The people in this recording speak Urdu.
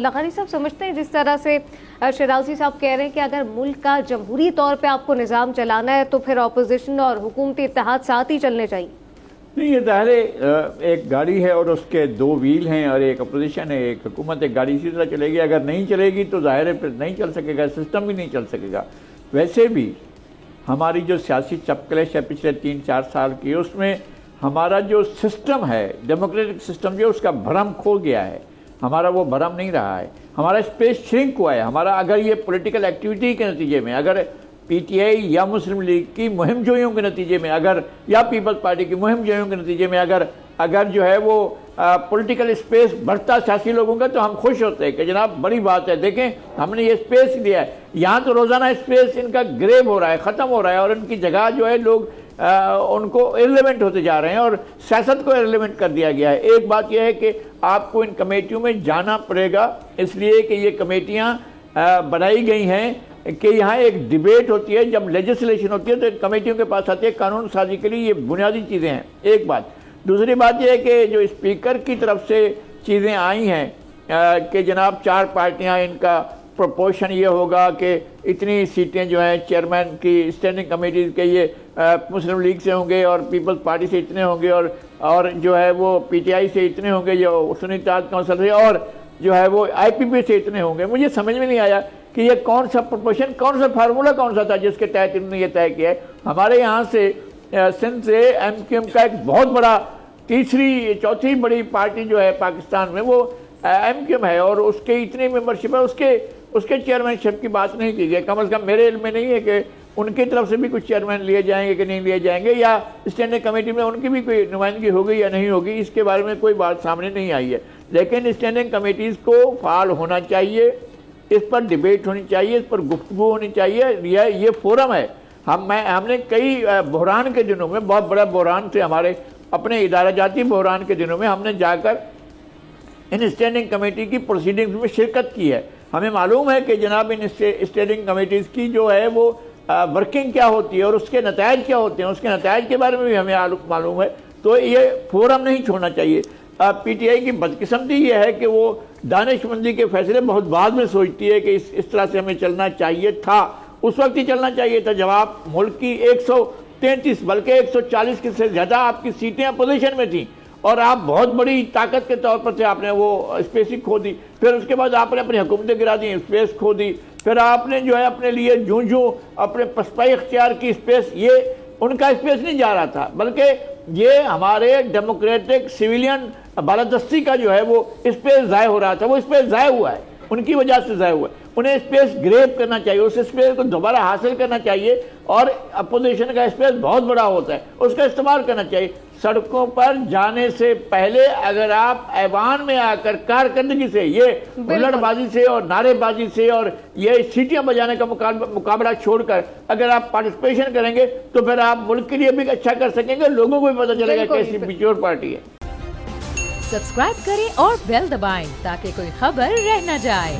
لغاری صاحب سمجھتے ہیں جس طرح سے شیرازی صاحب کہہ رہے ہیں کہ اگر ملک کا جمہوری طور پہ آپ کو نظام چلانا ہے تو پھر اپوزیشن اور حکومتی اتحاد ساتھ ہی چلنے چاہیے؟ نہیں، یہ ظاہر ایک گاڑی ہے اور اس کے دو ویل ہیں، اور ایک اپوزیشن ہے، ایک حکومت ہے. گاڑی اسی طرح چلے گی. اگر نہیں چلے گی تو ظاہر ہے پھر نہیں چل سکے گا، سسٹم بھی نہیں چل سکے گا. ویسے بھی ہماری جو سیاسی چپکلش ہے پچھلے 3-4 سال کی، اس میں ہمارا جو سسٹم ہے، ڈیموکریٹک سسٹم جو اس کا بھرم کھو گیا ہے. ہمارا وہ بھرم نہیں رہا ہے. ہمارا اسپیس شرنک ہوا ہے. ہمارا اگر یہ پولیٹیکل ایکٹیویٹی کے نتیجے میں، اگر پی ٹی آئی یا مسلم لیگ کی مہم جوئیوں کے نتیجے میں، اگر یا پیپلز پارٹی کی مہم جوئیوں کے نتیجے میں اگر جو ہے وہ پولیٹیکل اسپیس بڑھتا سیاسی لوگوں کا، تو ہم خوش ہوتے ہیں کہ جناب بڑی بات ہے، دیکھیں ہم نے یہ اسپیس لیا ہے. یہاں تو روزانہ اسپیس ان کا گریب ہو رہا ہے، ختم ہو رہا ہے، اور ان کی جگہ جو ہے لوگ ان کو ایرلیونٹ ہوتے جا رہے ہیں اور سیاست کو ایرلیونٹ کر دیا گیا ہے. ایک بات یہ ہے کہ آپ کو ان کمیٹیوں میں جانا پڑے گا، اس لیے کہ یہ کمیٹیاں بنائی گئی ہیں کہ یہاں ایک ڈیبیٹ ہوتی ہے. جب لیجسلیشن ہوتی ہے تو کمیٹیوں کے پاس آتی ہے قانون سازی کے لیے. یہ بنیادی چیزیں ہیں. ایک بات. دوسری بات یہ ہے کہ جو اسپیکر کی طرف سے چیزیں آئی ہیں کہ جناب 4 پارٹیاں، ان کا پروپورشن یہ ہوگا کہ اتنی سیٹیں جو ہیں چیئرمین کی اسٹینڈنگ کمیٹیز کے یہ مسلم لیگ سے ہوں گے، اور پیپلز پارٹی سے اتنے ہوں گے، اور جو ہے وہ پی ٹی آئی سے اتنے ہوں گے، جو سنی اتحاد کونسل سے، اور جو ہے وہ آئی پی پی سے اتنے ہوں گے. مجھے سمجھ میں نہیں آیا کہ یہ کون سا پروپورشن، کون سا فارمولہ کون سا تھا جس کے تحت انہوں نے یہ طے کیا ہے. ہمارے یہاں سے سندھ سے ایم کیو ایم کا ایک بہت بڑا چوتھی بڑی پارٹی جو ہے پاکستان میں، وہ ایم کیو ایم ہے، اور اس کے اتنی ممبرشپ ہے. اس کے چیئرمین شپ کی بات نہیں کی گئی. کم از کم میرے علم میں نہیں ہے کہ ان کی طرف سے بھی کچھ چیئرمین لیے جائیں گے کہ نہیں لیے جائیں گے، یا اسٹینڈنگ کمیٹی میں ان کی بھی کوئی نمائندگی ہوگی یا نہیں ہوگی. اس کے بارے میں کوئی بات سامنے نہیں آئی ہے. لیکن اسٹینڈنگ کمیٹیز کو فعال ہونا چاہیے، اس پر ڈیبیٹ ہونی چاہیے، اس پر گفتگو ہونی چاہیے. یہ فورم ہے. ہم نے کئی بحران کے دنوں میں، بہت بڑا بحران تھے ہمارے اپنے ادارہ جاتی بحران کے دنوں میں، ہم نے جا کر ان اسٹینڈنگ کمیٹی کی پروسیڈنگز میں شرکت کی ہے. ہمیں معلوم ہے کہ جناب ان اسٹینڈنگ کمیٹیز کی جو ہے وہ ورکنگ کیا ہوتی ہے اور اس کے نتائج کیا ہوتے ہیں. اس کے نتائج کے بارے میں بھی ہمیں معلوم ہے. تو یہ فورم نہیں چھوڑنا چاہیے. پی ٹی آئی کی بدقسمتی یہ ہے کہ وہ دانش مندی کے فیصلے بہت بعد میں سوچتی ہے کہ اس طرح سے ہمیں چلنا چاہیے تھا. اس وقت ہی چلنا چاہیے تھا جب آپ ملک کی 133 بلکہ 140 سے زیادہ آپ کی سیٹیں اپوزیشن میں تھیں، اور آپ بہت بڑی طاقت کے طور پر سے آپ نے وہ اسپیس ہی کھو دی. پھر اس کے بعد آپ نے اپنی حکومتیں گرا دی، اسپیس کھو دی. پھر آپ نے جو ہے اپنے لیے جوں اپنے پسپائی اختیار کی اسپیس، یہ ان کا اسپیس نہیں جا رہا تھا، بلکہ یہ ہمارے ڈیموکریٹک سویلین بالادستی کا جو ہے وہ اسپیس ضائع ہو رہا تھا. وہ اسپیس ضائع ہوا ہے، ان کی وجہ سے ضائع ہوا ہے. انہیں اسپیس گریب کرنا چاہیے، اس اسپیس کو دوبارہ حاصل کرنا چاہیے. اور اپوزیشن کا اسپیس بہت بڑا ہوتا ہے، اس کا استعمال کرنا چاہیے. سڑکوں پر جانے سے پہلے اگر آپ ایوان میں آ کر کارکردگی سے، یہ ہلڑ بازی سے اور نعرے بازی سے اور یہ سیٹیاں بجانے کا مقابلہ چھوڑ کر اگر آپ پارٹیسپیشن کریں گے تو پھر آپ ملک کے لیے بھی اچھا کر سکیں گے. لوگوں کو بھی پتہ چلے گا کہ ایسی میچور پارٹی ہے. سبسکرائب کریں اور بیل دبائیں تاکہ کوئی خبر رہ نہ جائے.